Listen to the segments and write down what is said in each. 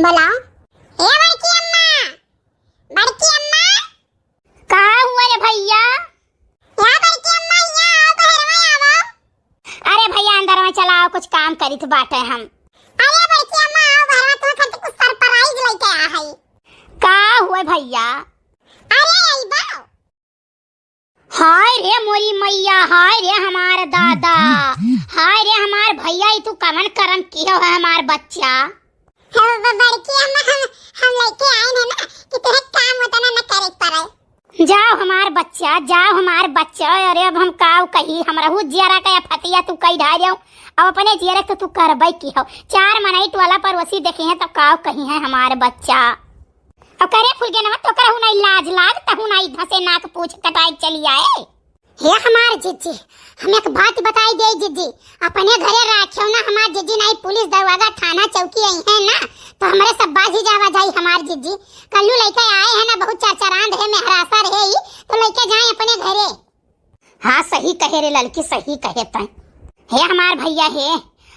बोला ए बड़की अम्मा, बड़की अम्मा का हुआ रे भैया? या बड़की अम्मा यहाँ आओ, बाहर में आओ। अरे भैया अंदर में चलाओ, कुछ काम करित बाटे हम। अरे बड़की अम्मा आओ बाहर में, तुम्हें खातिर कुछ सरप्राइज लेके आ है। का हुआ भैया? अरे आई बाओ। हाय रे मोरी मैया, हाय रे हमार दादा, हाय रे हमार भैया, तू कमन करम किया है हमार बच्चा। बड़की अम्मा हम लेके आए हैं ना कि तुम्हें काम होता ना न करे पड़े। जाओ हमार बच्चा, जाओ हमार बच्चा। अरे अब हम काव कही, हमरा हु जियारा का फतिया तू कही ढा जाओ, अब अपने जियारा तो तू करबई की हो। 4 मनाइट वाला पड़ोसी देखे हैं तब काव कही है हमार बच्चा। अब करे फूल के नवा तो करहु नहीं लाज लाग, तहु नहीं धसे नाक पूछ कटाई चली आए। हे हमार जीजी, हम एक बात बताई दे जीजी, अपने घरे राखियो ना हमार जीजी, नहीं पुलिस दरवाजा थाना चौकी आई है ना तो हमरे सब बाजी जावा जाई हमार जीजी। कल्लू लेके आए हैं ना, बहुत चरचरांद है, मेहरासा रहे ही तो लेके जाए अपने घरे। हाँ सही कहे रे लड़की, सही कहे तय। हे हमार भैया हे,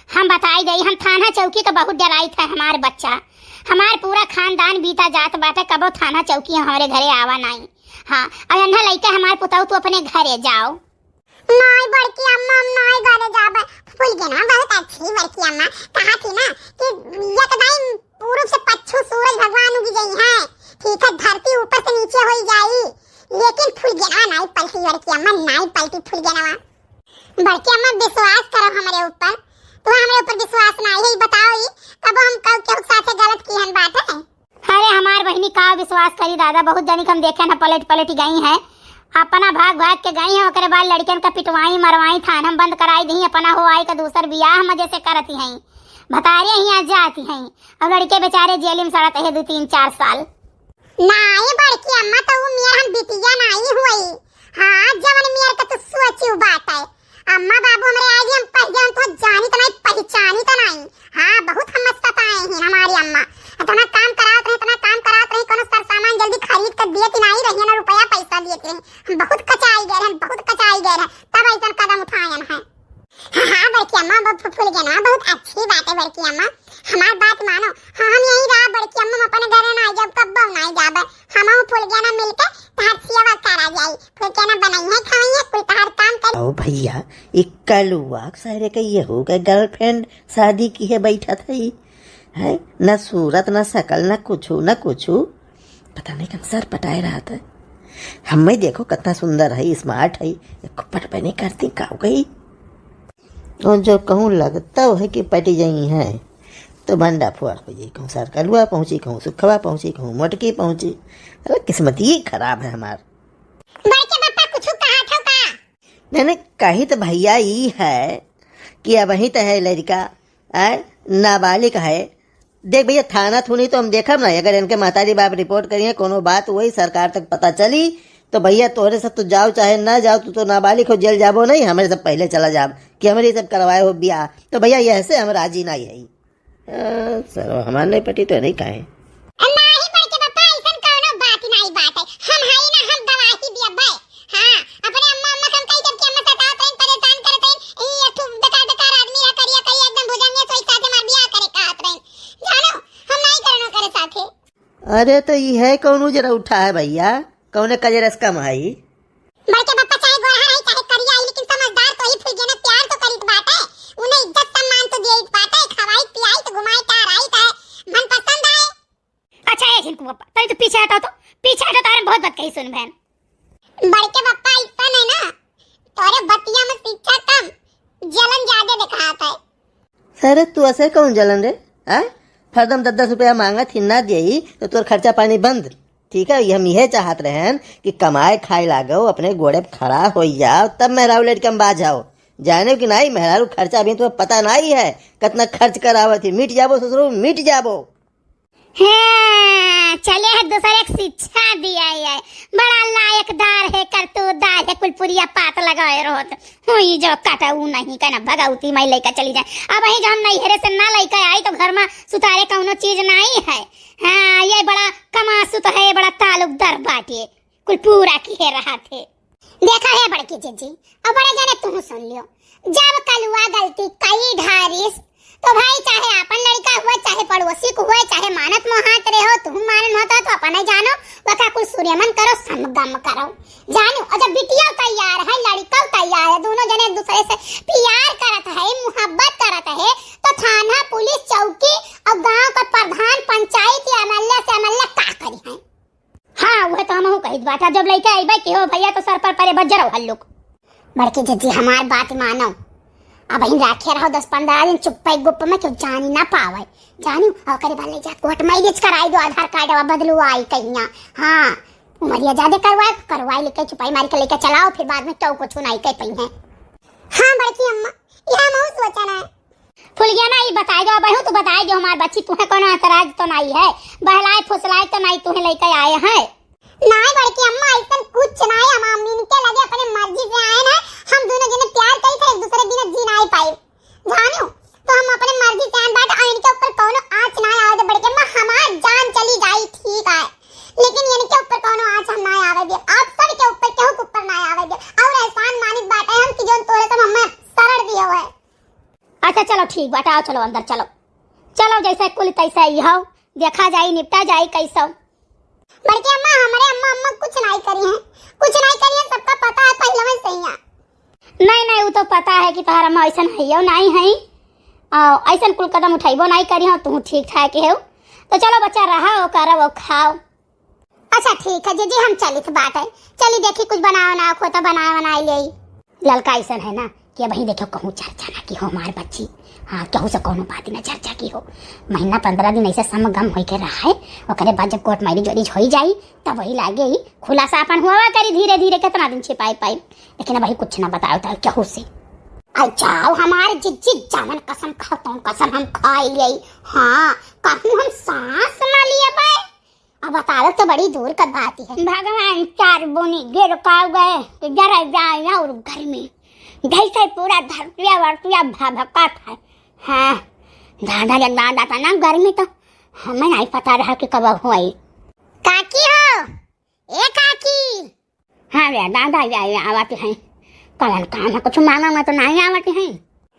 हम बताई दे, हम थाना चौकी का बहुत डराई था हमार बच्चा। हमार पूरा खानदान बीता जात बाटे, कबो थाना चौकी हमारे घरे आवा नहीं। हाँ अब अन्ना लइका हमार पुताऊ तू अपने घरे जाओ। नहीं बड़की अम्मा, हम नहीं घरे जाबे। फूल के ना बहुत अच्छी बड़की अम्मा कहा थी ना कि एकदम पूरब से पश्चिम सूरज भगवान उग गई है, ठीक है, धरती ऊपर से नीचे हो जाई, लेकिन फूल के ना नहीं पलटी बड़की अम्मा, नहीं पलटी फूल के ना। बड़की अम्मा विश्वास करो हमारे ऊपर, तो हमारे ऊपर विश्वास नहीं है, बताओ ये कब हम कब के साथ गलत की हम बात है। अरे हमार बहनी का विश्वास करी दादा, बहुत जनी हम देखे ना पलट पलट गई हैं, अपना भाग भाग के गई हैं, ओकरे बाद लड़कियन का पिटवाई मरवाई, थाना बंद कराई दी, अपना हो आई का दूसर बियाह मजे से करती हैं, भतारियां ही आ जाती हैं, और लड़के बेचारे जेल में सड़ते हैं 2-3-4 साल। नहीं बड़की अम्मा, तो वो मेरा हम बिटिया नहीं हुई। हाँ जवन मेरा का तो सोची बात है अम्मा बाबू, हमारे आज हम पहले हम तो जानी तो नहीं, पहचानी तो नहीं। हाँ बहुत हम सताए हैं हमारी अम्मा, इतना काम कराते रहे, इतना काम कराते रहे, कोनो सर सामान जल्दी खरीद कर दिए नहीं रही ना, रुपया पैसा दिए रही, हम बहुत कचाई गए हैं, बहुत कचाई गए हैं, तब ऐसा कदम उठाए हैं। हाँ बड़की अम्मा बहुत फूल गए ना, बहुत अच्छी बात है बड़की अम्मा, हमारी बात मानो। हाँ हम यही रहा बड़की अम्मा, हम अपने घर ना जब कब नहीं जाबे, हम फूल गया ना मिलके तहार सेवा करा जाई, फूल के ना बनाई है खाई है, कुल तहार काम कर। ओ भैया एक कलुआ सारे का ये हो गए, गर्लफ्रेंड शादी की है, बैठा था ये है न सूरत न शकल न कुछ, पता नहीं कब सर पटाए रहा था। हमें देखो कितना सुंदर है, स्मार्ट है, पट पे नहीं करती का गई, और जो कहूँ लगता है कि पटी गई है तो भंडा फुआर हो जाए, कहूँ सर कलुआ पहुँची, कहूँ सुखवा पहुँची, कहूँ मोटकी पहुँची। अरे किस्मत ही खराब है हमार। बड़के पापा कुछ कहा था का? मैंने कही तो भैया ही है कि अब वही तो है लड़का नाबालिग है। देख भैया थाना थूनी तो हम देखब ना, अगर इनके माताजी बाप रिपोर्ट करिए कोनो बात वही सरकार तक पता चली तो भैया तोरे सब तो जाओ चाहे ना जाओ, तू तो नाबालिग हो, जेल जाबो नहीं, हमारे सब पहले चला जाब कि हमारे सब करवाए हो ब्याह, तो भैया ये ऐसे हम राजी नहीं है। सर हमारे नहीं पटी तो नहीं कहे नहीं बड़के पापा, ऐसा कोनो बात नहीं बात है, हम है ना, हम गवाही दिया भाई। हाँ अपने अम्मा अम्मा हम कई जब के अम्मा सताते हैं, परेशान करते हैं, ये तू बेकार आदमी है, करिया कई एकदम भुजंगे सोई साथे मार बियाह करे कहत रहे, जानो हम नहीं करनो करे साथे। अरे तो ये है कौन जरा उठा है भैया, कौन कजरस कम है बड़के पापा, चाहे गोरा है चाहे करिया है, लेकिन समझदार तो ही फूल ना, प्यार तो करीत बात है, उन्हें इज्जत सम्मान तो देई बात है, खवाई पियाई तो घुमाई टहराई तो मन पसंद है। अच्छा है झिनको पापा, तभी तो पीछे हटाओ, तो पीछे हटाओ, तारे बहुत बात कही सुन बहन। बड़के पापा ऐसा नहीं ना, तोरे बतिया में शिक्षा कम जलन ज्यादा दिखाता है। सर तू ऐसे कौन जलन रे, फरदम 10-10 रुपया मांगा थी ना दिए तो तोर खर्चा पानी बंद, ठीक है। हम यह चाहत रहे कि कमाए खाए लागो, अपने गोड़े पे खड़ा हो जाओ, तब मेहरारू लड़के हम बाज जाओ, जाने कि नहीं मेहरारू खर्चा अभी तुम्हें पता नहीं है कितना खर्च करावत थी, मिट जाबो ससुरो मिट जाबो। हाँ, चले है दूसरे एक शिक्षा दिया है, बड़ा लायकदार है, करतूतदार है, कुलपुरिया पात लगाए रहोत हुई जो काटा ऊ नहीं कहना भगाउती मैं लेकर चली जाए। अब वही जो हम नहीं हेरे से ना लेकर आई तो घर में सुतारे कौनो चीज नहीं है। हाँ ये बड़ा कमासुत है, बड़ा ताल्लुकदार बाटे, कुलपुरा की है रहा थे। देखा है बड़की जीजी, अब बड़े जाने तुम सुन लियो, जब कलुआ गलती कई ढारिस तो भाई चाहे अपन लड़का हुआ, चाहे पड़ोसी को हुआ, चाहे मानत मोहात रहे हो, तुम मानन होता तो अपन नहीं जानो, वका कुछ सूर्यमन करो, समगम करो, जानो। और जब बिटिया तैयार है, लड़का तैयार है, दोनों जने एक दूसरे से प्यार करत है, मोहब्बत करत है, तो थाना, पुलिस, चौकी और गांव का प्रधान, पंचायत या एमएलए से एमएलए का करी है। हाँ वह तो हमहू कहित बाटा, जब लइका आइबा के हो भैया तो सर पर परे बज्जर हल्लुक। बड़की जीजी हमार बात मानो, अब ही राखे रहो 10-15 दिन चुप्पा गुप्प में, क्यों जानी ना पावे, जानी। और करे वाले जा कोर्ट मैरिज कराई दो, आधार कार्ड बदलू आई कहिया। हाँ उमरिया ज्यादा करवाई लेके चुपाई मार के लेके चलाओ, फिर बाद में तो कुछ नहीं कह पई है। हाँ बड़की अम्मा यह मैं सोचा ना फुलिया ना ये बताए दो बहू, तो बताए जो हमार बच्ची तुम्हें कोनो एतराज तो नहीं है, बहलाए फुसलाए तो नहीं तुम्हें लेके आए हैं। नहीं बड़की अम्मा ऐसा कुछ नहीं, हम अम्मी के लगे अपने मर्जी से आए ना, हम दोनों जने प्यार कई थे, एक दूसरे बिना जी नहीं पाए, जानो। तो हम अपने मर्जी से आए बात, इनके ऊपर कोनो आंच ना आवे दे बड़की अम्मा, हमार जान चली जाई ठीक है, लेकिन इनके ऊपर कोनो आंच हम ना आवे दे, आप सब के ऊपर केहू के ऊपर ना आवे दे। और एहसान मानित बात है हम कि जोन तोरे तो मम्मा सरड़ दियो है। अच्छा चलो ठीक बाटा, आओ चलो अंदर चलो, चलो जैसा कुल तैसा ही हो, देखा जाए निपटा जाए कैसा। बड़की अम्मा हमारे अम्मा कुछ नहीं करी है, कुछ नहीं करी है, सबका पता है पहले में सही है। नहीं वो तो पता है कि तुम्हारा अम्मा ऐसा है नहीं है, ऐसा कुल कदम उठाइबो नहीं करी हो, तुम ठीक ठाक हो, तो चलो बच्चा रहा वो करो वो खाओ। अच्छा ठीक है जीजी, हम चली तो बात है, चली देखी कुछ बनाओ ना खोता बनाए ले। लड़का ऐसा है ना कि वही देखो कहूँ चर्चा ना की हो हमार बच्ची, हाँ कहूँ से कोनो बात ना चर्चा की हो, महीना 15 दिन ऐसे समगम हो के रहा है, और बाद जब कोर्ट मैरिज वैरिज हो जाई तब वही लागे ही खुलासा अपन हुआ करी धीरे धीरे, कितना दिन छिपाई पाई, लेकिन वही कुछ ना बताओ तो कहूँ से। अच्छा हमारे जिज्जी जावन कसम खाओ तो कसम हम खाई गई, हाँ कहूँ हम सांस ना लिए पाए, अब बताओ तो बड़ी दूर का बात है। भगवान 4 बोनी गिर काव गए कि जरा जाए और घर में जैसे पूरा धरतिया वर्तिया भभका था। हाँ दादा जब दादा था ना गर्मी तो हमें नहीं पता रहा कि कब हुई। काकी हो ए काकी। हाँ रे दादा जाए आवाते हैं, कल काम है कुछ मांगा में तो नहीं आवाते हैं।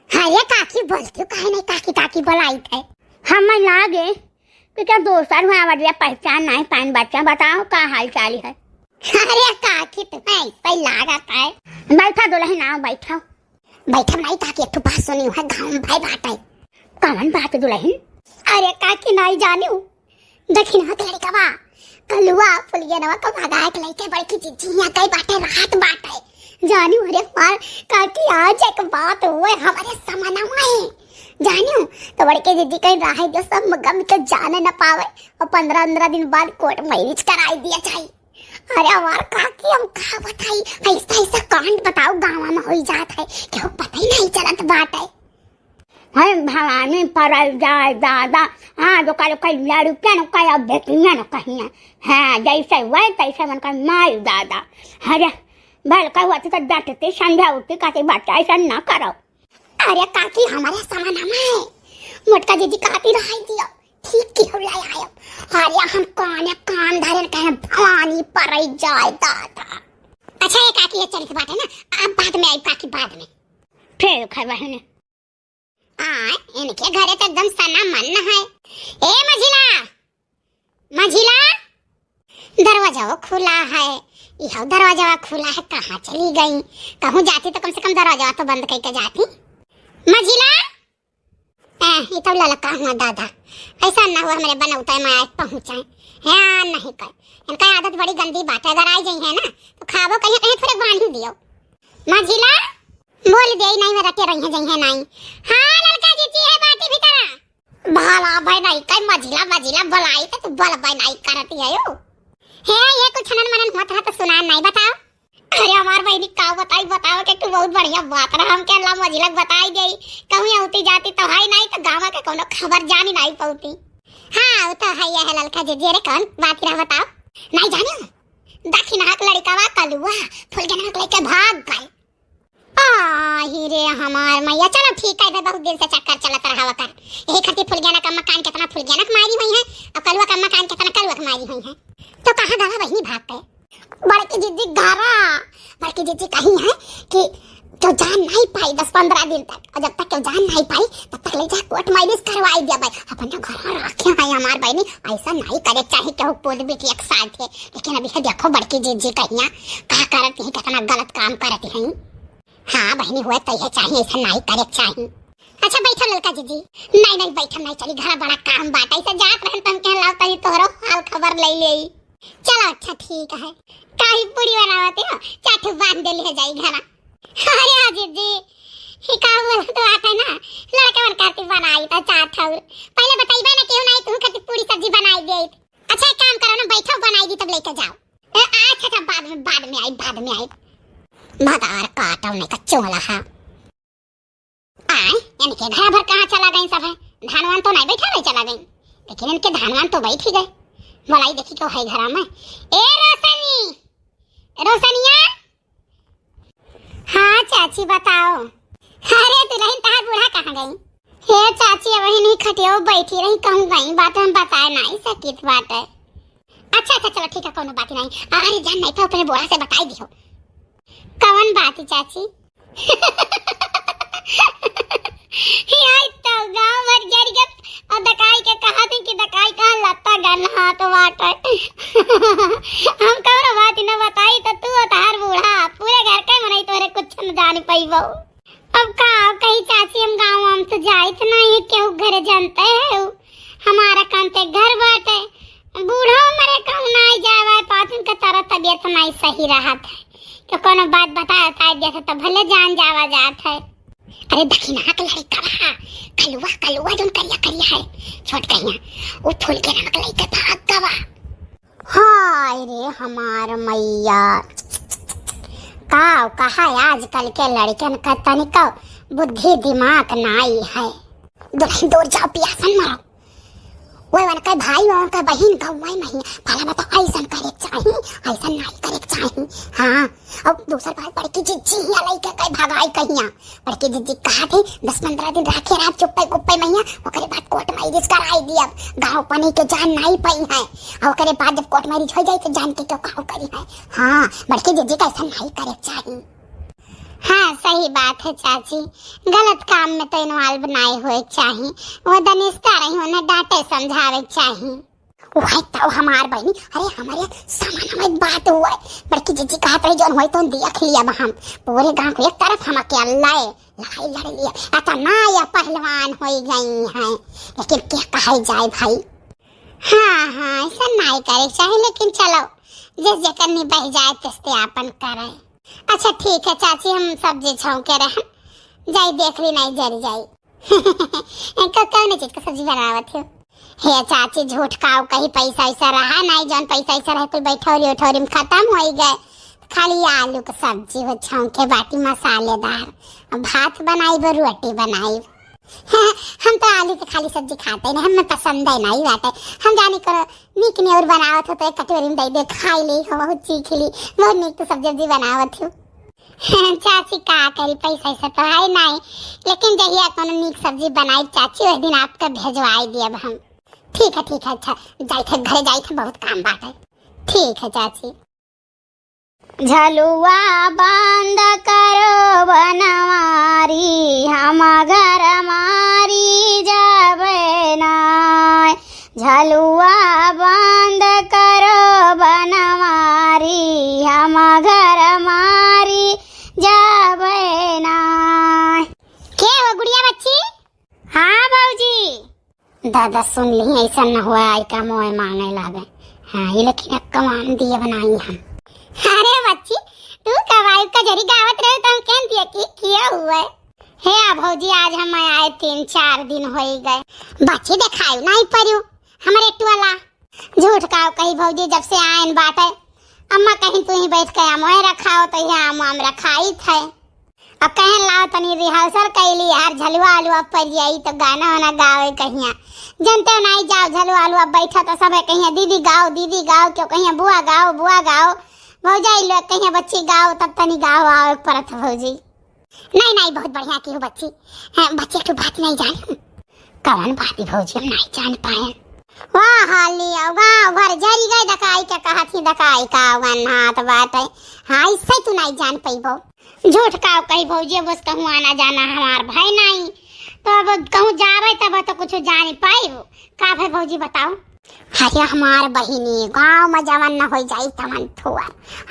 हाँ ये काकी बोलती हूँ, काहे नहीं काकी काकी बुलाई थे। हमें लागे कि क्या दोस्तर हुआ आवाज पहचान नहीं पान, बच्चा बताओ क्या हाल चाल है। अरे काकी तुम्हें ऐसा ही लागत है। बैठा दुल्हन आओ बैठा। बैठा नहीं काकी, एक बात सुनी है गाँव में भाई बात है। कौन बात दुल्हन? अरे काकी नहीं जानी हूँ, दक्षिण हाथ लड़का बा कलुआ फुलिया नवा का भागा के लेके बड़की चिचिया कई बाटे रात बाटे जानी। अरे मार काकी आज एक बात हुए हमारे समाना में जानी तो बड़के दीदी कहीं राह जो सब गम के जाने न पावे, और 15 दिन बाद कोर्ट मैरिज कराई दिया जाए। अरे हमार काकी हम कहा बताई, ऐसा ऐसा कांड बताओ गाँव में हो जाता है कि वो पता ही नहीं चलत बात है। हाय भवानी पर जाए दादा, हाँ जो कल कई लड़कियां न कई अब बेटियां न कहीं, हाँ जैसे वह तैसे मन का माई दादा। अरे भल का हुआ तो डटते समझाते कहते बच्चा ऐसा न करो। अरे काकी हमारे सामान हमें मोटका दीदी काटी रही दिया ठीक की हो लाया आयो। अरे हम कान धरे कहे भवानी पर जाए दादा। अच्छा ये काकी ये चली बात है ना, अब बाद में आई काकी बाद में फिर खबर है ना इनके घरे तो एकदम सना मन है। ए मझिला दरवाजा वो खुला है, यह दरवाजा खुला है, कहाँ चली गई? कहूँ जाती तो कम से कम दरवाजा तो बंद करके जाती। मझिला ये तो ललका हुआ दादा, ऐसा ना हुआ मेरे बनौता मैं आज पहुँचाए है नहीं कर। इनका आदत बड़ी गंदी बात है, अगर आई गई है ना तो खाबो कहीं कहीं थोड़े बांध दियो। मझिला बोल दे नहीं मेरा के रही है जई है नहीं। हाँ लड़का जीती है बाती भीतर भाला भाई नहीं कई मझिला बुलाई तो तू बल भाई नहीं करती है यो है ये कुछ छनन मनन होता है तो सुना नहीं बताओ। अरे हमार बहनी का बताओ कि तू बहुत बढ़िया बात रहा, हम के अल्लाह मझिला बताई गई कहूँ होती जाती तो है नहीं तो गाँव के कोनो खबर जानी नहीं पौती। हाँ वो तो है ये लड़का जीजी। अरे कौन बात रहा बताओ? नहीं जानियो दक्षिण हाथ लड़का वा कलुआ फूल के नाक लेके भाग गए। हीरे हमार मैया चलो ठीक है, बहुत दिन से चक्कर चलत रहा कर यही खातिर फुलगियाना का मकान कितना फुलगियाना मारी हुई है और कलुआ का मकान कितना कलुआ मारी हुई है। तो कहाँ गवा बहनी भाग गए? बड़की दीदी घरा बड़की दीदी कही है कि क्यों जान नहीं पाई 10-15 दिन तक, और जब तक क्यों जान नहीं पाई तब तक ले जा कोर्ट मैरिज करवाई दिया भाई। अपन जो घर रखे हैं हमार बहनी, ऐसा नहीं करे चाहे केहू पोल बेटी एक साथ है। लेकिन अभी देखो बड़की जीजी कहिया कहा करती है, कितना गलत काम करती है। हाँ बहनी हुए तो ये चाहिए, ऐसा नहीं करे चाहिए। अच्छा बैठो ललका जीजी। नहीं नहीं बैठो नहीं, चली घर बड़ा काम बात ऐसा जात रहन तुम कह लाओ तनी तोहरो हाल खबर ले ले। चलो अच्छा ठीक है। काई पूरी बनावते हो, चाटू बांध दे ले जाई घर। अरे हाँ जीजी, ही का बोल तो आता ना, लड़के मन करती बनाई तो चाट हूं। पहले बताइबे ना क्यों नहीं तू खाती पूरी सब्जी बनाई दे। अच्छा एक काम करो ना, बैठो बनाई दी तब लेके जाओ। अच्छा बाद में आई मदार काटो नहीं का चोला है। यानी कि घर भर कहाँ चला गई सब है, धानवान तो नहीं बैठा रहे चला गई, लेकिन इनके धानवान तो बैठ ही गए। मलाई देखी क्यों है घर में। ए रोशनिया। हाँ चाची बताओ। अरे दुल्हन तार बूढ़ा कहाँ गई? हे चाची वही नहीं खटियो बैठी रही, कहूँ गई बात हम बताए नहीं सकित बात है। अच्छा चलो ठीक है, कोनो बात नहीं। अरे जान नहीं तो अपने बूढ़ा से बताई दियो। कौन बात है चाची? यार तो गांव भर जर गप और दकाई के कहा थी कि दकाई का लत्ता गन हाथ वाट। हम कौन बात न बताई तो तू तार बूढ़ा पूरे घर के मनई तोरे कुछ न जान पाइबो। अब का कही चाची हम गांव हम तो जाइत नहीं केहू घर जानते है। हमारा काम ते घर बाटे, बूढ़ा मरे कहूं नहीं जावे, पाचन का तरह तबीयत नहीं सही रहत है तो कोनो बात बता जैसे तो भले जान जावा जात है। अरे दखिना के लड़ी करा कलुआ जोन करिया है छोट कहिया वो फूल के रंग लई के भाग गवा। हाय रे हमार मैया, काव कहा आजकल के लड़कन का तनिक बुद्धि दिमाग नहीं है। दूर जाओ पियासन मारो। वही वन का भाई और का बहन का वही नहीं भला बताओ ऐसा करे चाहिए, ऐसा नहीं करे चाहिए। हाँ अब दूसरा बात बड़की जीजी या लइका कई भागाई कहिया। बड़की जीजी कहा थे 10-15 दिन रखे रात चुप्पे गुप्पे मैया, ओकरे बाद कोर्ट मैरिज कराई दिया। गांव पनी के जान नहीं पाई है, और ओकरे बाद जब कोर्ट मैरिज हो जाए तो जान के क्यों काहो करी है। हाँ बड़की जीजी का ऐसा नहीं करे चाहिए। हाँ सही बात है चाची, गलत काम में तो इन्वॉल्व नहीं हुए चाहिए। वो दनिस्ता रही उन्हें डांटे समझावे चाहिए। वही तो हमार बहनी, अरे हमारे सामान में बात हुआ है। बड़की जीजी कहा था जो हुई तो देख लिया हम पूरे गांव को एक तरफ हम अकेले लड़ाई लड़ लिया। आता ना या पहलवान हो गई है, लेकिन क्या कहा जाए भाई। हाँ ऐसा नहीं करे चाहिए, लेकिन चलो जिस जगह नहीं बह जाए तिस्ते आपन करे। अच्छा ठीक है चाची, हम सब्जी छौंके रहे जाई देख ली नहीं जरी जाई। कौन चीज का सब्जी बनावत हो? हे चाची झूठ काव कहीं पैसा ऐसा रहा नहीं, जौन पैसा ऐसा रहे कोई बैठौरी उठौरी में खत्म हो गए। खाली आलू का सब्जी हो छौंके बाटी मसालेदार, भात बनाई व रोटी बनाई। हम तो आलू की खाली सब्जी खाते नहीं, हमें पसंद है नहीं बात है। हम जाने करो नीक ने और बनावत हो तो एक कटोरी में दे खाई ली हो, बहुत चीख ली, बहुत नीक तो सब्जी बनावत हो। चाची का करी पैसा ऐसा तो है नहीं, लेकिन जहिया कोनो नीक सब्जी बनाई चाची उस दिन आपका भेजवाई दिए हम। ठीक है अच्छा जाई थे घरे जाई थे, बहुत काम बात है। ठीक है चाची। झलुआ बंद करो बनवारी, हम घर मारी जाबे नाय। झलुआ बंद करो बनवारी, हम घर मारी जाबे नाय। के हो गुड़िया बच्ची? हाँ बाबूजी। दादा सुन ली ऐसा न हुआ आई का मोए मांगने लगे। हाँ ये लेकिन कमान दिए बनाई हम। अरे बच्ची तू कवाई का जरी गावत रहे तो हम कह दिए कि किया हुआ है। हे भौजी आज हम आए 3-4 दिन हो गए, बच्ची दिखाई नहीं परियो हमारे टुआला। झूठ काव कही भौजी जब से आयन बात है, अम्मा कहीं तू ही बैठ के मोए रखाओ तो यहाँ आम रखाई थे। अब कहें लाओ तनी रिहर्सल कैली यार, झलुआ आलुआ पर जाई तो गाना वाना गावे कहिया। जनते नहीं जाओ झलुआ आलुआ बैठा तो सब कहिया दीदी गाओ क्यों कहिया बुआ गाओ भौजाई लोग कहिया बच्ची गाओ तब तनी गाओ आओ परत भौजी। नहीं बहुत बढ़िया की हो बच्ची। बच्ची की बात नहीं जानी, कौन बात भौजी हम नहीं जान पाए। वाह हाली गाँव भर जरी गए दका बताई के कहत ही दकाई का वन हाथ बात है। हाँ इससे तू नहीं जान पैबो। झूठ का कही भौजी, बस कहूँ आना जाना हमार भाई नहीं, तो अब कहूँ जावे तब तो कुछ जान पाई। का भाई भौजी बताओ। अरे हमार बहिनी गाँव में जवन न हो जाई तवन थोर।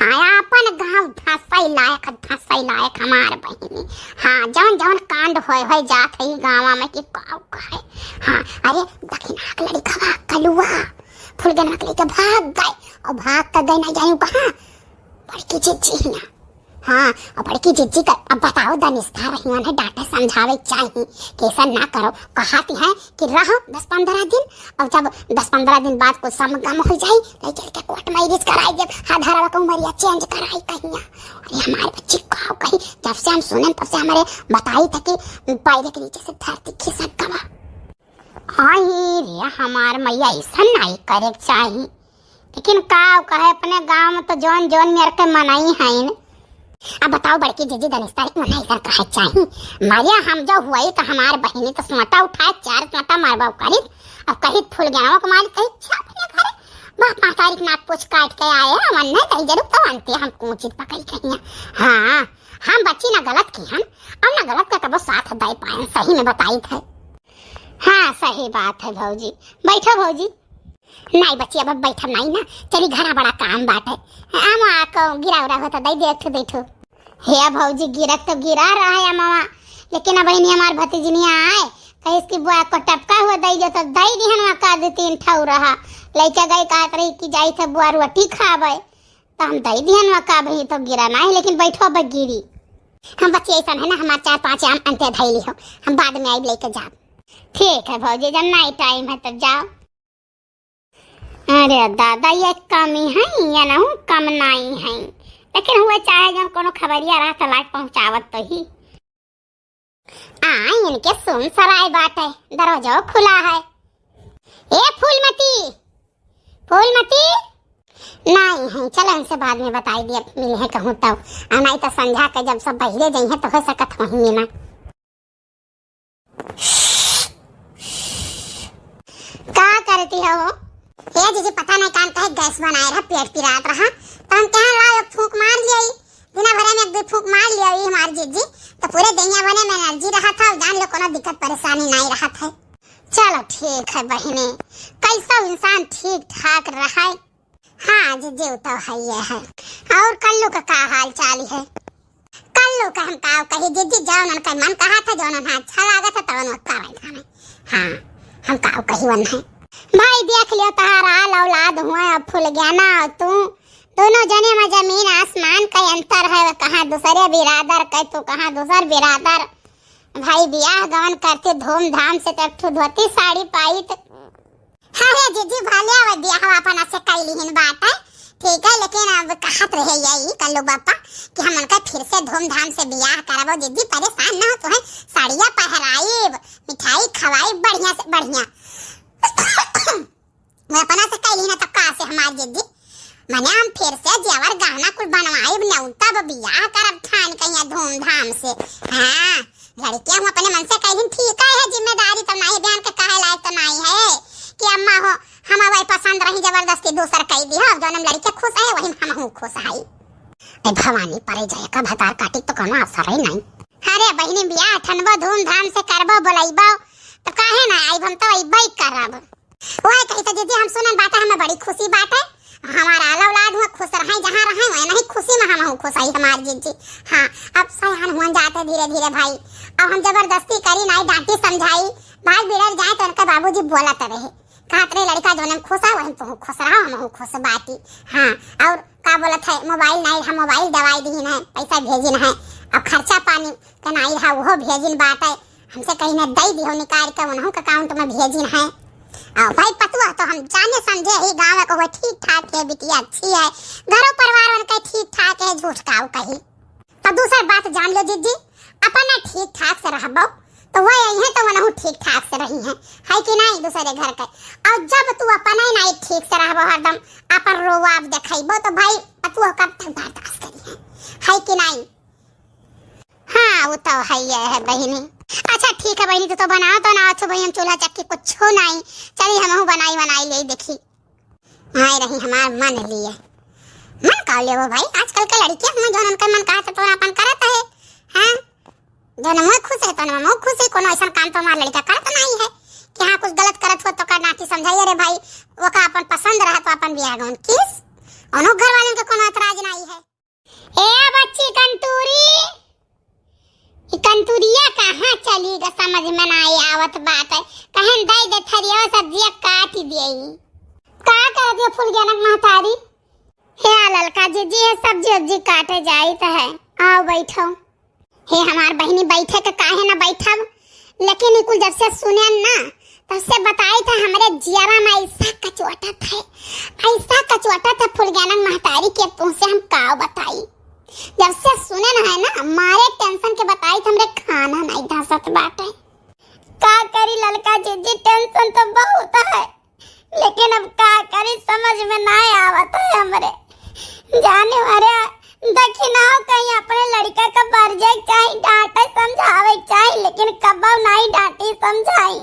हाँ अपन गाँव धसई लायक हमार बहिनी। हाँ जवन जवन कांड होय जात है गाँव में कि गाँव कहे। हाँ अरे दक्षिणा के लड़का कलुआ फुलगना के लेके भाग गए और भाग कर गए न जाऊँ कहाँ, बड़की जिज्जी ना। हाँ और बड़की जिज्जी का अब बताओ दनिस्था रही है डांटे समझावे चाहिए कि ऐसा ना करो। कहती है कि रहो 10-15 दिन और जब 10-15 दिन बाद कुछ समगम हो जाए ले चल के कोर्ट मैरिज कराई दे। आधारवा को उमरिया चेंज कराई कहिया। अरे हमारे बच्ची कहो कही जब से हम सुने तब से हमारे बताई था कि पैर के नीचे से धरती खिसक गवा। आई रे हमार मैया ऐसा नहीं करे चाहिए, लेकिन का कहे अपने गाँव में तो जौन जौन मेरे के मनाई है न। अब बताओ बड़की जीजी दनिस्ता मना इधर कहे चाहिए। मारिया हम जो हुआ तो हमारे बहिनी तो सोटा उठाए 4 सोटा मारबा करी और कहीं फूल गया को मारी कहीं छापने करे बाप मातारी के नाक पूछ काट के आए हमन नहीं कहीं जरूर तो अंते हम कोचित पकड़ी कहीं। हाँ हम बच्ची ना गलत की हम और ना गलत का कबो साथ दे पाए, सही में बताई थे। हाँ सही बात है भौजी। बैठो भौजी। नहीं बच्ची अब बैठा नहीं ना, चली घरा बड़ा काम बात है। हम आको गिरा उरा होता दई देख बैठो। हे भौजी गिरक तो गिरा रहा है मामा, लेकिन अब बहनी हमार भतीजनी आए कहीं इसकी बुआ को टपका हुआ दई जो तो दई दिहन का 2-3 ठौ रहा लइका गई कहत रही कि जाई थे बुआ रोटी खावे तो हम दई दिहन का भई तो गिरा नहीं, लेकिन बैठो अब गिरी। हम बच्ची ऐसा है ना हमार 4-5 आम अंते धैली हो, हम बाद में आई लेके जाओ। ठीक है भौजी जब नहीं टाइम है तब जाओ। अरे दादा ये कमी है या ना कम नहीं है, लेकिन हुए चाहे जब कोनो खबरिया रहा तो लाइक पहुंचावत तो ही। इनके सुन सराय बात है, दरवाजा खुला है। ए फूलमती नहीं है, चलो इनसे बाद में बताई दिया मिले है कहूँ तब। नहीं तो संझा के जब सब बहिरे गई है तो हो सकत वहीं ना। क्या करती हो ये जीजी पता नहीं कान कहे गैस बनाए रहा पेट पिरात रहा तो हम कहाँ लाओ फूंक मार लिया बिना भरे में 1-2 फूंक मार लिया हमारी जीजी तो पूरे दुनिया बने में एनर्जी रहा था और जान लो कोनो दिक्कत परेशानी नहीं रहा था। चलो ठीक है बहने, कैसा इंसान ठीक ठाक रहा है। हाँ जीजी तो है ये है। और कल्लू का क्या हाल चाल है? कल्लू का हम का कही जीजी जाओ उनका मन कहा था जो उन्हें अच्छा लगा था तो उनका बैठा। हाँ हम का कही वन है भाई देख लियो तहारा औलाद हुआ अब फूल गया ना तू दोनों जने में जमीन आसमान का अंतर है। कहाँ दूसरे बिरादर कह तो कहाँ दूसर बिरादर। भाई ब्याह गवन करते धूमधाम से तब धोती साड़ी पाई तो हाँ जीजी भाले अब ब्याह अपन से कैली हिन बात है ठीक है, लेकिन अब कहत रहे यही कल्लू बापा कि हम उनका फिर से धूमधाम से ब्याह कराबो। जीजी परेशान ना हो तो है साड़ियाँ पहराई मिठाई खवाई बढ़िया से बढ़िया। मैं अपना से कैली ना तब कहा से हमारी जीजी मने हम फिर से जेवर गहना कुछ बनवाई नौता बियाह करब ठान कहीं धूमधाम से। हाँ लड़कियां हम अपने मन से कैली ठीक है, जिम्मेदारी तो नहीं बयान के कहे लायक तो नहीं है कि अम्मा हो हम वही पसंद रही जबरदस्ती दूसर कह दी हो जो लड़के खुश है वही हम हूँ खुश है। भवानी परे जाए का भतार काटी तो कोनो अवसर ही नहीं। अरे बहनी ब्याह ठनबो धूमधाम से करबो बुलाइबो तो काहे ना आई हम तो अइबई करब। ओए कही तो दीदी हम सुनन बात हमें बड़ी खुशी बात है। हमारा औलाद हुआ खुश रहे जहाँ रहे वही नहीं खुशी में हम खुश आई हमारी जीजी। हाँ अब सयान हुआ जाते धीरे धीरे भाई अब हम जबरदस्ती करी नहीं डांटी समझाई भाई बिगड़ जाए तो उनका बाबूजी बोलत रहे कहत रहे लड़का जो खुश है वही तो खुश रहा हम खुश बाटी। हाँ और का बोलत है मोबाइल नहीं हम मोबाइल दवाई दी है पैसा भेजिन है अब खर्चा पानी का नहीं है वो भेजिन बात है हमसे कहीं न दई दी हो निकाल के उन्हों के अकाउंट में भेजिन है। और भाई पतुआ तो हम जाने समझे ही गाँव को वो ठीक ठाक है बिटिया अच्छी है घरों परिवार उनका ठीक ठाक है झूठ काऊ कही तो दूसरा बात जान लो जीजी अपना ठीक ठाक से रहबो तो वह यही है तो वह ठीक ठाक से रही है कि नहीं दूसरे घर के। और जब तू अपना ही नहीं ठीक से रहबो हरदम अपन रोवाब देखबो तो भाई पतुआ कब तक बर्दाश्त करी है कि नहीं। हाँ वो तो है ये है बहनी। अच्छा ठीक है बहनी तो बनाओ तो ना अच्छो भाई हम चूल्हा चक्की कुछ नहीं चलिए हम बनाई ले देखी। आए रही हमार मन लिए मन का ले वो भाई आजकल के लड़कियां हम जोन उनका मन कहा तो अपन करत है हां जोन मैं खुश है तो मैं खुश है कोनो ऐसा काम तो हमार लड़का करत नहीं है कि हां कुछ गलत करत हो तो का नाती समझाइए रे भाई वो का अपन पसंद रहा तो अपन बियाह गौन किस और घर वालों का कोनो एतराज नहीं है। ए बच्ची कंतूरी कंतुरिया कहाँ चली ग समझ में ना आवत बात है कहन दई दे थरिया सब्जियां काट देई का कर दियो फूल जनक महतारी हे ललका जी है सब्जी काटे जाई त है आओ बैठो हे हमार बहनी बैठे के काहे ना बैठब लेकिन इकुल जब से सुने ना तब से बताई था हमारे जियारा में ऐसा कचवाटा था फूल जनक महतारी के तुमसे हम का बताई जब से सुने ना है ना मारे टेंशन के बताई तो हमरे खाना नहीं धसत बाटे का करी ललका जी टेंशन तो बहुत है लेकिन अब का करी समझ में ना आवत है हमरे जाने वाले देखी ना हो कहीं अपने लड़का का बर जाए चाहे डांटे समझावे चाहे लेकिन कब नहीं डांटी समझाई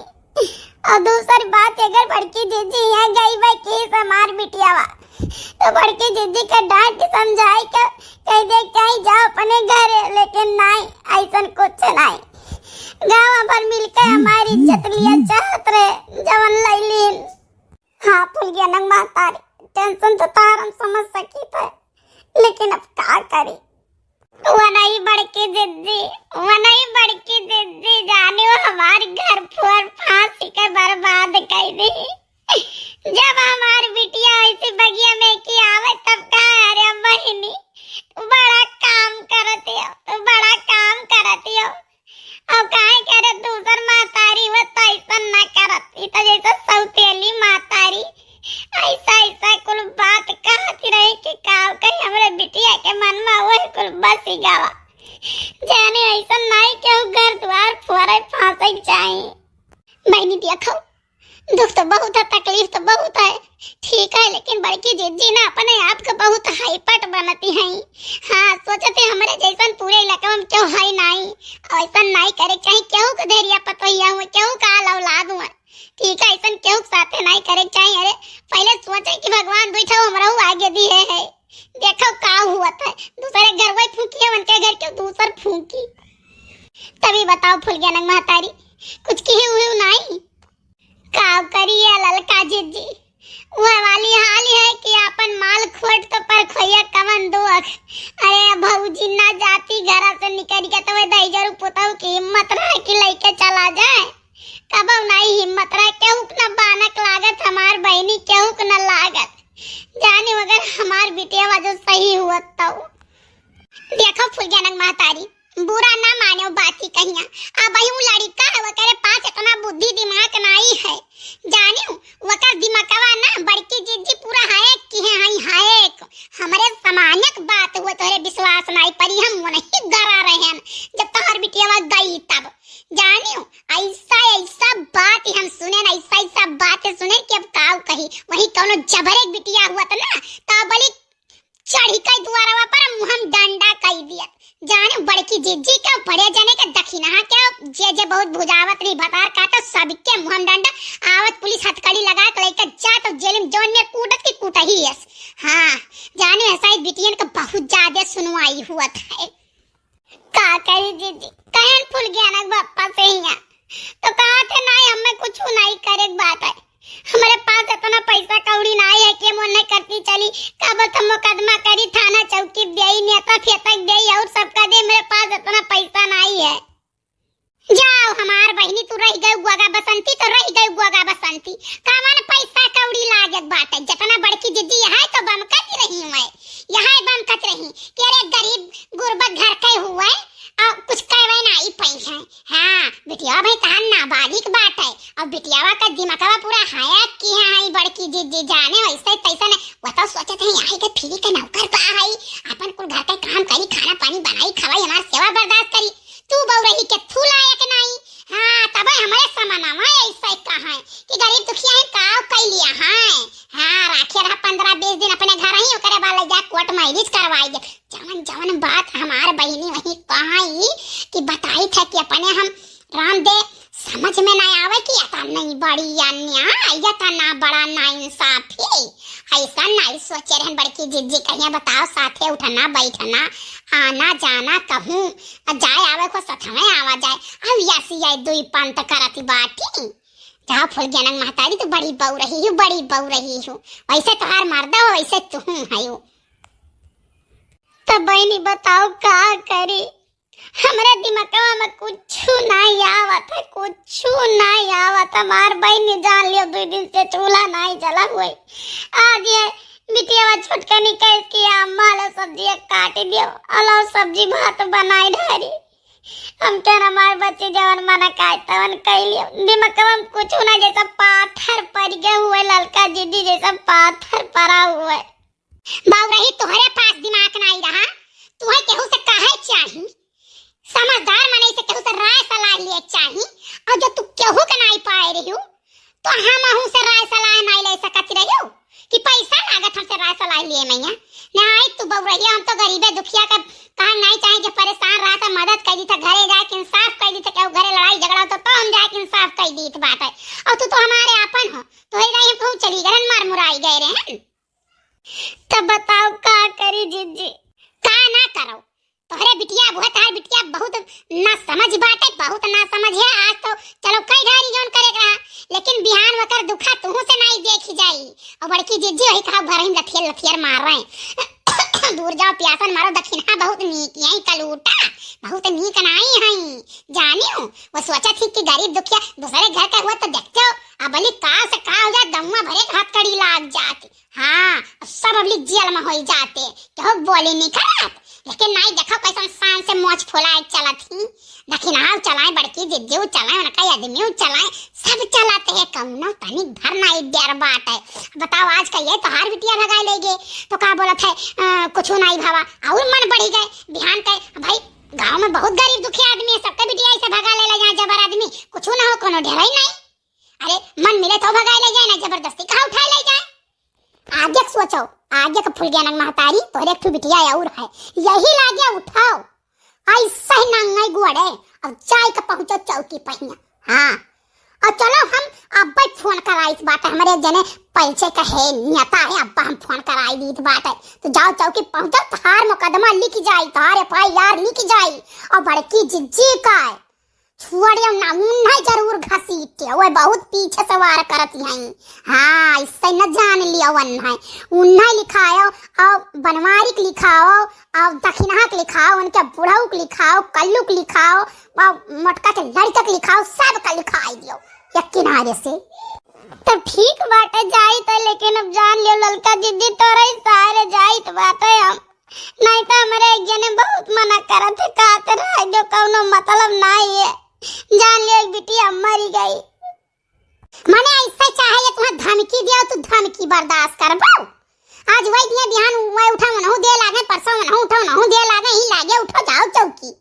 और दूसरी बात अगर बड़की दीदी यहाँ गई भाई की हमार बिटियावा तो बड़की दीदी का डांट समझाई के कह दे कहीं जाओ अपने घर लेकिन नहीं ऐसा कुछ नहीं गाँव पर मिलकर हमारी इज्जत लिया चाहत रहे जवन लैलीन हाँ फूल गया नंग महतारी टेंशन तो तार हम समझ सकी थे लेकिन अब क्या करी वो नहीं बड़की दीदी जाने वो हमारे घर पर फांसी के बर्बाद कर दी जब हमारी बिटिया ऐसी बगिया में की आवे तब कहा अरे बहनी बड़ा काम करती हो अब काहे करे दूसर मातारी वो तो ऐसा ना करती तो जैसे सौतेली मातारी ऐसा कुल बात कहती रही कि काव कहीं हमरे बिटिया के मन में वही कुल बसी गावा जाने ऐसा नहीं क्यों घर द्वार फोरे फांसे जाए बहनी देखो दुख तो बहुत है तकलीफ तो बहुत है ठीक है लेकिन बड़की जीजी ना अपने आप को बहुत हाईपट बनती हैं हाँ सोचते हमारे जैसा पूरे इलाके में क्यों है नहीं ऐसा नहीं करे चाहे क्यों को धैर्य पतोहिया हुए क्यों का औलाद हुआ ठीक है ऐसा क्यों साथे नहीं करे चाहे अरे पहले सोचे कि भगवान बैठा हमरा आगे दिए है देखो का हुआ था दूसरे घर वही फूकी है उनके घर क्यों दूसर फूकी तभी बताओ फूल गया नंग महतारी कुछ की हुई नहीं काव करिए ललका जीजी वो वाली हाल है कि अपन माल खोट तो पर खोया कवन दो अरे भौजी ना जाती घर से निकल के तो दई जरूर पुताऊ की हिम्मत रहे कि लेके चला जाए कब नहीं हिम्मत रहे केहू न बानक लागत हमार बहनी केहू न लागत जाने मगर हमार बिटिया वजह सही हुआ तो देखो फुलजनक महतारी बुरा ना मानो बाती कहिया अब हूँ लड़का है वकरे पास इतना बुद्धि दिमाग नहीं है जानियो वकर दिमागवा ना बड़की जीजी पूरा हायक की है हायक हमारे समानक बात हुआ तोरे विश्वास नहीं परी हम नहीं डरा रहे हैं जब तोहर बिटिया गई तब जानियो ऐसा बात हम सुने ना ऐसा बात सुने कि अब काव कही वही कोनो जबरे बिटिया हुआ था ना तब बली चढ़ी कई द्वारा पर मुहम डंडा कई दिया जाने बड़की जीजी का बड़े जने का दखिना क्या जे बहुत भुजावत नहीं भतार का तो सबके मुहम डंडा आवत पुलिस हथकड़ी लगा के लेकर जा तो जेल में जोन में कूटत की कूटा ही है हाँ जाने ऐसा बिटियन का बहुत ज्यादा सुनवाई हुआ था का करी जीजी कहन फूल गया ना बापा से ही तो कहा थे नहीं हमें कुछ नहीं करे बात है हमारे पास इतना पैसा कौड़ी नहीं है कि मन नहीं करती चली कब तो मुकदमा करी थाना चौकी देई नेता फेतक देई और सबका दे मेरे पास इतना पैसा नहीं है जाओ हमार बहनी तू रह गई गुआगा बसंती तो रह गई गुआगा बसंती कामन पैसा कौड़ी लागत बात है जितना बड़की जिद्दी है तो बम कच रही मैं यहाँ बम कच रही कि अरे गरीब गुरबत घर के हुए और कुछ कहवे नहीं पैसा हाँ बिटिया भाई तान नाबालिग बात है और बिटियावा का दिमागवा पूरा हायक की है बड़की जीजी जाने वैसे तैसा ने वो तो सोचते हैं यहाँ के फ्री के नौकर पा है अपन कुल घर का काम करी खाना पानी बनाई खवाई हमार सेवा बर्दाश्त करी तू बहु रही के थू लायक नहीं हाँ तब हमारे समानावा ऐसा कहा है कि गरीब दुखिया है काव कई लिया हाँ राखे रहा 15-20 दिन अपने घर ही करे वाले जा कोर्ट मैरिज करवाई जवन बात हमार बहनी वही कहाई कि बताई था कि अपने हम राम दे समझ में नहीं आवे कि यता नहीं बड़ी अन्याय यता ना बड़ा ना इंसाफी ऐसा नहीं सोचे रहन बड़की जिज्जी कहिया बताओ साथे उठना बैठना आना जाना कहूँ जाए आवे को सथवे आवा जाए अब यासी आई दुई पंत करती बाटी जाओ फुलगेनंग महतारी तो बड़ी बहू रही हूँ बड़ी बहू रही हूँ वैसे तुम्हार मर्दा हो वैसे तू है तब बहनी बताओ का करे हमारे दिमागवा में कुछ नहीं आवत है कुछ नहीं आवत हमार बहनी जान लियो 2 दिन से चूल्हा नहीं जला हुए आज ये बिटिया छोटका निकल के अम्मा लो सब्जी काट दियो अलाव सब्जी भात बनाई ढारी हम क्या हमारे बच्चे जवन मना खाए तवन कह लियो दिमागवा में कुछ ना जैसा पाथर पड़ गए हुए ललका जिद्दी जैसा पाथर पड़ा हुआ है बाऊ रही तुम्हारे पास दिमाग नहीं रहा तुम्हें केहू से काहे चाहिए समझदार मने से केहू से राय सलाह लिए चाहिए और जो तू केहू के नहीं पाए रही हो तो हम आहू से राय सलाह नहीं ले सकत रही हो कि पैसा लागत हमसे राय सलाह लिए मैया नहीं तू बाऊ रही हम तो गरीबे दुखिया का कहा नहीं चाहे जो परेशान रहा था मदद कर दी था घरे जाके इंसाफ कर दी था केहू घरे लड़ाई झगड़ा तो हम जाके इंसाफ कर दी बात है और तू तो हमारे आपन हो तो ही रही हम चली गए मार मुराई गए रहे तब बताओ का करी जिज्जी का ना करो तोहरे बिटिया बहुत ना समझ बाटे बहुत ना समझ है आज तो चलो कई ढारी जोन करे रहा लेकिन बिहान वकर दुखा तुहू से नहीं देखी जाई और बड़की जिज्जी वही कहा भरहिम लथियर मार रहे दूर जाओ प्यासन मारो दक्षिणा बहुत नीक है कलूटा बहुत नीक नहीं है जानियो वो सोचा थी कि गरीब दुखिया दूसरे घर का हुआ तो देखते हो अब अली का से का हो जाए दमुआ भरे हाथ कड़ी लाग जाती हाँ सब अबली जेल में हो जाते क्या बोली नहीं खराब लेकिन नहीं देखो कैसा शान से मोच फुलाए चलत ही दक्षिणाव चलाए बड़की जिज्जू चलाए उनका आदमी चलाए सब चलाते हैं कौनो तनी भर नहीं डर बात है बताओ आज का ये तो हार बिटिया भगाए लेगे तो का बोलत है कुछ नहीं भावा और मन बढ़ी गए बिहान के भाई गांव में बहुत गरीब दुखी आदमी है सबके बिटिया ऐसे भगा ले जाए जबर आदमी कुछ ना हो कोनो ढेर ही नहीं अरे मन मिले तो भगाए ले जाए ना जबरदस्ती कहाँ उठाए ले जाए आगे सोचो आगे का फुलगेनंग महतारी तोरे एक बिटिया और है यही लागे उठाओ ऐसा ही नंगाई गुड़े अब चाय का पहुंचो चौकी पहिया हाँ और चलो हम अब फोन कराई इस बात हमारे जने पैसे का है नियता है अब हम फोन कराई दी इस बात है तो जाओ चौकी पहुंचो थार मुकदमा लिख जाई थार FIR लिख जाई और बड़की जिज्जी का छुड़ियो ना उन्हें जरूर घसीटे वो बहुत पीछे से वार करती हैं हाँ इससे न जान लिया उन्हें लिखाओ और बनवारी के लिखाओ और दक्षिणा के लिखाओ उनके बुढ़ऊ के लिखाओ कल्लू के लिखाओ और मटका के लड़का के लिखाओ सब का लिखाई दियो एक किनारे से तो ठीक बात है जाई तो लेकिन अब जान लियो ललका जिद्दी तोरा सारे जाई तो बात है हम नहीं तो हमारे एक जने बहुत मना करत है कहते रहे जो कोनो मतलब नहीं है जान लियो बिटिया मरी गई माने ऐसा चाहिए तुम्हें धमकी दियो तो धमकी बर्दाश्त कर पाओ आज वही दिया बिहान मैं उठा मनहु दे लागे परसों मनहु उठा मनहु दे लागे ही लागे उठो जाओ चौकी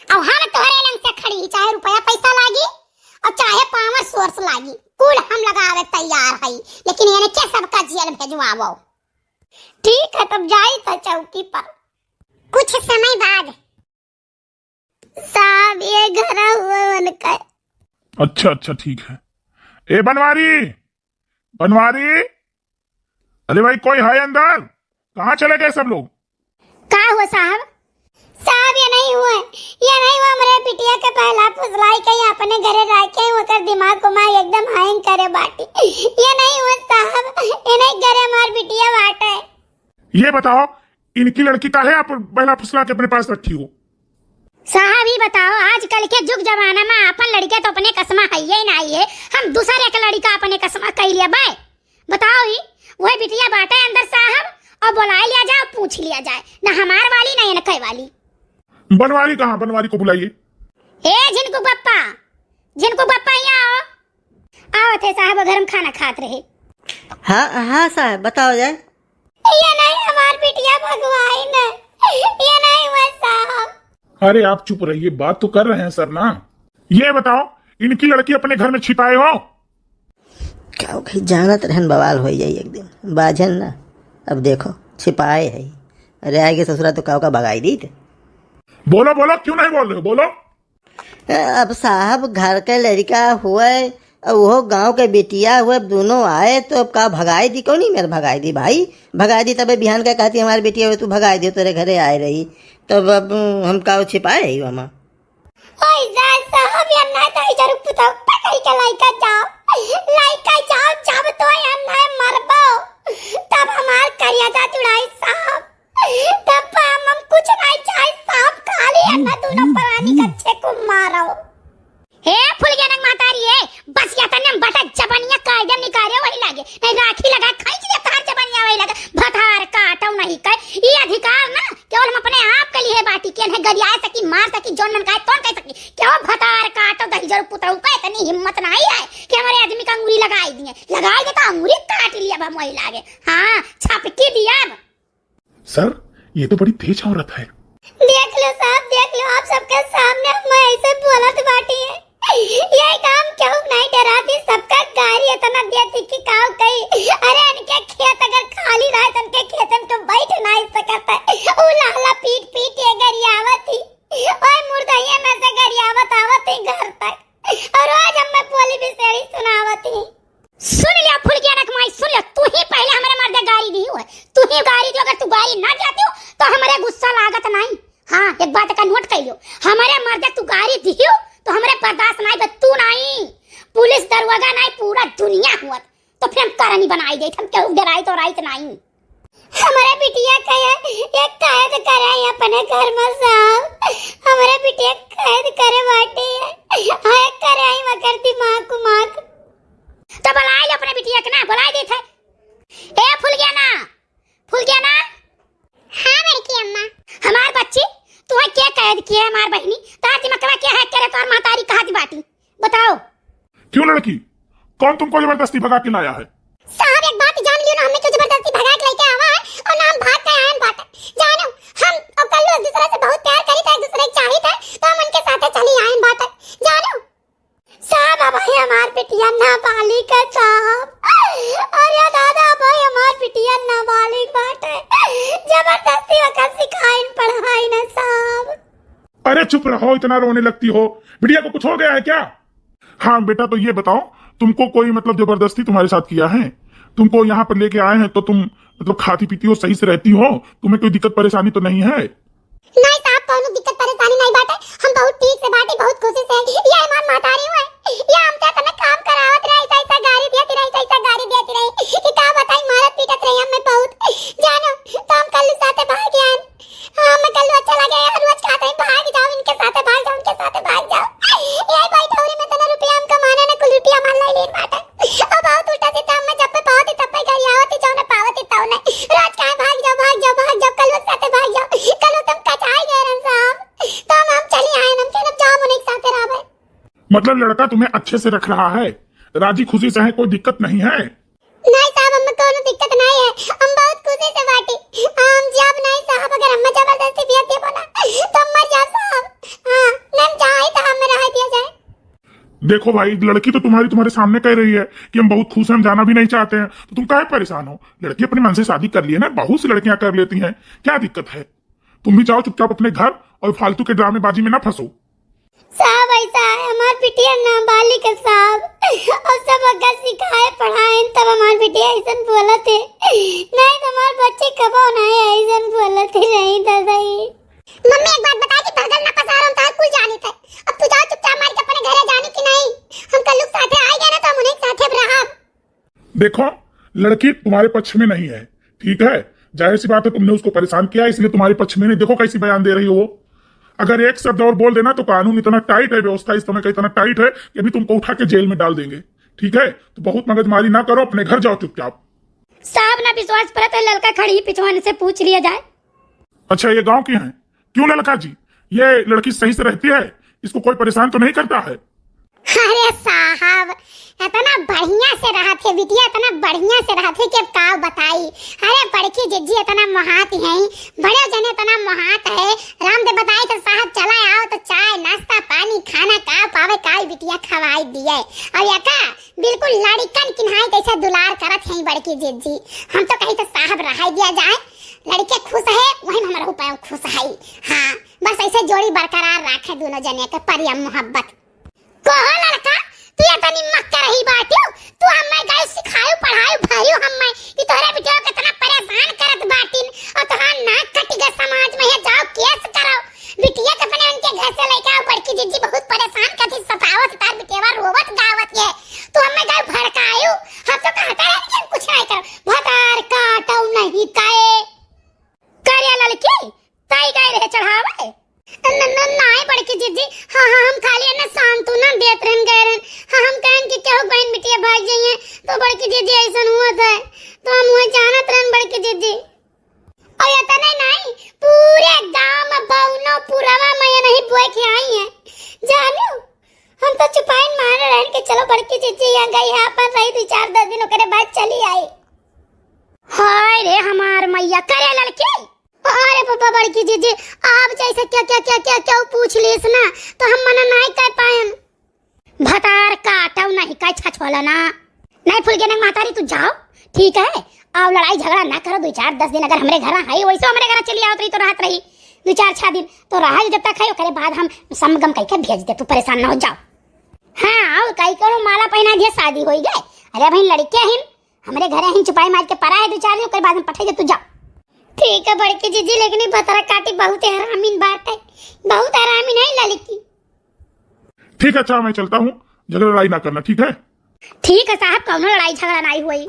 अब हम तोहरे लंग से खड़ी चाहे रुपया पैसा लागी और चाहे पावर सोर्स लागी कुल हम लगावे तैयार है लेकिन यानी क्या सबका जेल भेजवाओ ठीक है तब जाई तो चौकी पर कुछ समय बाद साहब ये घर हुआ उनका अच्छा ठीक है ए बनवारी अरे भाई कोई है अंदर कहाँ चले गए सब लोग का हुआ साहब ये नहीं हुआ हमारे बिटिया के पहला फुसलाई के अपने घरे रह के होकर दिमाग को मैं एकदम हैंग करे बाटी ये नहीं हुआ साहब ये नहीं घरे हमारी बिटिया बाटा है ये बताओ इनकी लड़की का है आप पहला फुसला के अपने पास रखी हो साहब ही बताओ आजकल के जुग जमाना में अपन लड़के तो अपने कसमा है ही नहीं है हम दूसरे के लड़का अपने कसमा कह लिया बाय बताओ ही वही बिटिया बाटा है अंदर साहब और बुला लिया जाए पूछ लिया जाए ना हमार वाली ना इनके वाली बनवारी कहाँ बनवारी को बुलाइए ए जिनको पप्पा यहाँ आओ थे साहब घर में खाना खात रहे हाँ साहब बताओ जाए ये नहीं हमार बिटिया भगवाई ना ये नहीं हुआ साहब अरे आप चुप रहिए बात तो कर रहे हैं सर ना ये बताओ इनकी लड़की अपने घर में छिपाए हो क्या जानत रहन बवाल हो जाए एक दिन बाजन ना अब देखो छिपाए है अरे आगे ससुरा तो काव का भगाई दी थे बोलो क्यों नहीं बोल रहे हो बोलो अब साहब घर का लड़का हुआ अब वो गांव के बेटिया हुए दोनों आए तो अब का भगाई दी कौन नहीं मेरे भगाई दी भाई भगाई दी तब बिहान का कहती हमारी बेटिया हुए तू भगाई दी तेरे घरे आए रही तब अब हम का छिपाए रही हम ओए साहब यार ना तो इधर पुता पकड़ के लाइका जाओ जब तो यार ना मरबो तब हमार करियादा जुड़ाई साहब तब हम कुछ नहीं चाहे साहब खाली अन्ना दोनों प्राणी कच्चे को मारो हे फुलगेनक मातारी है बस या तने बटा जबनिया कायदे निकारे वही लागे नहीं राखी लगा खींच दे तार जबनिया वही लगा भथार काटो नहीं कह ये अधिकार ना केवल हम अपने आप के लिए बाटी के है गरिया सकी मार सकी जोन मन काहे कौन कह सकी क्यों भथार काटो दही जरूर पुतौ का इतनी हिम्मत नहीं है कि हमारे आदमी का अंगुली लगाई दे तो अंगुली काट लिया अब वही लागे हां छपकी दिया सर ये तो बड़ी तेज औरत है। देख लो साहब देख लो आप सबके सामने मैं ऐसे बोलत बाटी है ये काम क्यों नहीं डराती सबका गाड़ी इतना देती कि काव कही अरे इनके खेत अगर खाली रहे तो इनके खेत में तो बैठ नहीं सकता ओ लाला पीट पीट ये गरियावत ही ओए मुर्दैया में से गरियावत आवत ही घर तक और आज हम मैं बोली बिसेड़ी सुनावत ही सुन लिया फुल गया नक माई सुन लिया तू ही पहले हमारे मर्दे गाड़ी दी हुआ तू ही गाड़ी दी अगर तू गाड़ी ना जाती हो तो हमारे गुस्सा लागत नहीं हाँ एक बात का नोट कर लियो हमारे मर्दे तू गाड़ी दी हो तो हमारे बर्दाश्त नहीं तू नहीं पुलिस दरवाजा नहीं पूरा दुनिया हुआ तो फिर हम करनी बनाई दे हम क्यों डराई तो राइट नहीं हमारे बिटिया कहे एक कैद करे अपने घर में साहब हमारे बिटिया कैद करे बाटे हां करे आई मगर दिमाग कुमाक तो बुलाए ले अपने बिटिया के ना बुलाए देते ए फूल गया ना हाँ बड़की अम्मा हमार बच्ची तू क्या कैद किया है हमार बहनी तार दिमाग क्या है करे तो मातारी कहा दी बाटी बताओ क्यों लड़की कौन तुमको जबरदस्ती भगा के लाया है साहब एक बात जान लियो ना हमें क्यों जबरदस्ती भगा के लेके आवा है और नाम भाग के आयन बात जानो हम और कल एक दूसरे से बहुत प्यार करी था एक दूसरे की चाही था तो हम उनके साथ चली आयन बात जानो साहब भाई हमार बिटिया नाबालिग है साहब अरे दादा भाई हमार बिटिया नाबालिग बाटे जबरदस्ती वक्त सिखाइन पढ़ाई ना साहब अरे चुप रहो इतना रोने लगती हो बिटिया को कुछ हो गया है क्या हाँ बेटा तो ये बताओ तुमको कोई मतलब जबरदस्ती तुम्हारे साथ किया है तुमको यहाँ पर लेके आए हैं तो तुम मतलब खाती पीती हो सही से रहती हो तुम्हें कोई दिक्कत परेशानी तो नहीं है नहीं साहब कोनो दिक्कत परेशानी नहीं बाटे हम बहुत ठीक से बाटे बहुत खुशी से ये हमार मातारी हुए ये हमसे तने काम करावत रहे ऐसा गाड़ी देती रही कि का बताई मारत पीटत रही हमें बहुत जानो तो हम कल साथे भाग गए हमें कल अच्छा लगा यार रोज खाते हैं भाग जाओ इनके साथे भाग जाओ ये भाई ठौरी में तने रुपया हम कमाने ने कुल रुपया मान ले बाटे अब बहुत उल्टा सीधा हम जब पे पावती तब पे गाड़ी आवती जाओ ना पावती ताऊ ने रोज कहां भाग जाओ कल साथे भाग जाओ कल तुम कचाई गए रन साहब तो हम चली आए हम के जाओ उन्हीं के साथे रह मतलब लड़का तुम्हें अच्छे से रख रहा है राजी खुशी से है कोई दिक्कत नहीं है नहीं साहब हमें कोनो दिक्कत नहीं है हम बहुत खुशी से बाटी हम जब नहीं साहब अगर हम जबरदस्ती बिया दे बोला तो मर जा साहब हां नम जाए तो हमें रह दिया जाए देखो भाई लड़की तो तुम्हारे सामने कह रही है कि हम बहुत खुश हैं हम जाना भी नहीं चाहते हैं तो तुम काहे परेशान हो लड़की अपने मन से शादी कर ली है ना बहुत सी लड़कियां कर लेती हैं क्या दिक्कत है तुम भी जाओ चुपचाप अपने घर और फालतू के ड्रामेबाजी में ना फंसो साहब ऐसा है हमार बिटिया नाबालिग है साहब और सब अगर सिखाए पढ़ाए तब हमार बिटिया ऐसा बोलते नहीं तो हमार बच्चे कबो नहीं ऐसा बोलते नहीं दादाई मम्मी एक बात बता कि भगल ना पसार हम तार कुल जानी थे अब तू जाओ चुपचाप मार के अपने घरे जाने की नहीं हम कल लोग साथे आए गए ना तो हम उन्हीं के साथे रहा देखो लड़की तुम्हारे पक्ष में नहीं है ठीक है जाहिर सी बात है तुमने उसको परेशान किया इसलिए तुम्हारे पक्ष में नहीं देखो कैसी बयान दे रही हो अगर एक शब्द और बोल देना तो कानून इतना टाइट है व्यवस्था इस समय का इतना टाइट है कि अभी तुमको उठा के जेल में डाल देंगे ठीक है तो बहुत मगजमारी ना करो अपने घर जाओ चुपचाप साहब ना विश्वास पर तो लड़का खड़ी पिछवाने से पूछ लिया जाए अच्छा ये गांव की है क्यों लड़का जी ये लड़की सही से रहती है इसको कोई परेशान तो नहीं करता है अरे साहब इतना बढ़िया से रहा थे बिटिया इतना बढ़िया से रहा थे कि का बताई अरे बड़की जिज्जी इतना महात है बड़े जने इतना महात है रामदेव बताई तो साहब चला आओ तो चाय नाश्ता पानी खाना का पावे काई बिटिया खवाई दिए और या का बिल्कुल लड़कन किन्हाई कैसे दुलार करत है बड़की जिज्जी हम तो कहीं तो साहब रहा दिया जाए लड़के खुश है वही हमारा उपाय खुश है हाँ बस ऐसे जोड़ी बरकरार रखे दोनों जने के प्रेम मोहब्बत कहो लड़का तू ये तनी मक्का रही बाटियो तू हमें गाय सिखायो पढ़ायो भरियो हमें कि तोरे बिटिया कितना परेशान करत बाटिन और तोहार नाक कटिगा समाज में है जाओ केस कराओ बिटिया के अपने उनके घर से लेके आओ बड़की जीजी बहुत परेशान करती सतावत तार बिटिया रोवत गावत है तू हमें गाय भड़कायो हम तो कहता है कि कुछ नहीं कर भतार काटो नहीं काए कार्या लड़की ताई गाय रहे चढ़ावे नहीं बड़की जीजी हाँ हम खाली ना सांत्वना देत रहन गए रहन हाँ हम कहन कि केहू बहन बिटिया भाग जाइए तो बड़की जीजी ऐसा हुआ था तो हम वही जानत रहन बड़की जीजी और ये तो नहीं पूरे गांव में बौनो पुरवा में ये नहीं बुआ के आई है जानो हम तो चुपाइन मार रहन कि चलो बड़की जीजी यहाँ गई है अपन रही 2-4-10 दिन ओकरे बाद चली आई हाय रे हमार मैया करे लड़की अरे पापा बड़की जीजी आप जैसे क्या पूछ लीस ना तो हम मना नहीं कर पाएम भतार काटो नहीं का छछवाला ना नहीं फुल के मातारी तू जाओ ठीक है और लड़ाई झगड़ा ना करो 2-4-10 दिन अगर हमरे घर आई वैसे हमरे घर चली आओ तो राहत रही 2-4-6 दिन तो रहा जब तक है ओकरे बाद हम समगम कह के भेज दे तू परेशान ना हो जाओ हाँ और कई करो माला पहना दिए शादी हो गए अरे भाई लड़के हैं हमरे घरे ही छुपाई मार के परा है 2-4 दिन ओकरे बाद हम पठाई दे तू जाओ ठीक है बड़की जीजी लेकिन भतरा काटी बहुत हरामीन बात है बहुत हरामीन है लड़की ठीक है अच्छा मैं चलता हूँ झगड़ा लड़ाई ना करना ठीक है ठीक है साहब कौनो लड़ाई झगड़ा नहीं हुई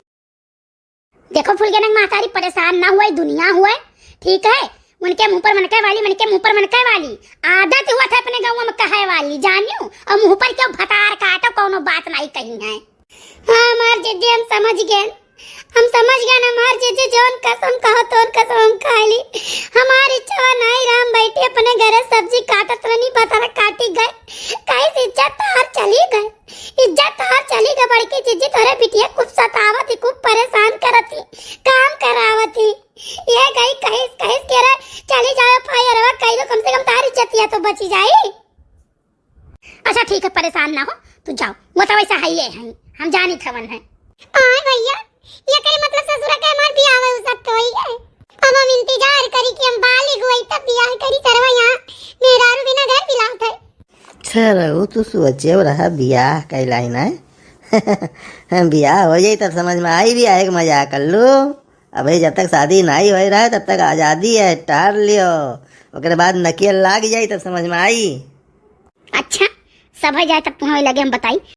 देखो फुलगेनक मातारी परेशान ना हुए दुनिया हुए ठीक है उनके मुंह पर मनके वाली मनके मुंह पर मनके वाली आदत हुआ था अपने गाँव में कहे वाली जानियो और मुंह पर क्यों भतार काटो कौनो बात नहीं कही है हाँ हमार जीजी हम समझ गए ना हमार जीजी जोन कसम कहो तो कसम हम खाली हमारी इच्छा नहीं राम बैठे अपने घरे सब्जी काटत रही बता काटी गए कहीं इज्जत हार चली गई बड़की जीजी तोरे बिटिया खूब सतावती खूब परेशान करती काम करावती ये गई कहीं कह रहा चली जाओ फायर कहीं लो कम से कम तारी इज्जत तो बची जाए अच्छा ठीक है परेशान ना हो तू जाओ वो तो वैसा है हम जानी खवन है भैया ये करे मतलब ससुरा के हमार बियाह में उसक तो ही है अब हम इंतजार करी कि हम बालिग होई तब बियाह करी सरवा यहाँ मेरा रू बिना घर पिलात है चलो तू सोचे रहा बियाह कहलाई ना बियाह हो जाए तब समझ में आई भी आए मजा कर लो अभी जब तक शादी नहीं हो रहा है तब तक आजादी है टार लियो ओकरे बाद नकियल लाग जाए तब समझ में आई अच्छा सब हो जाए तब तुम्हें लगे हम बताई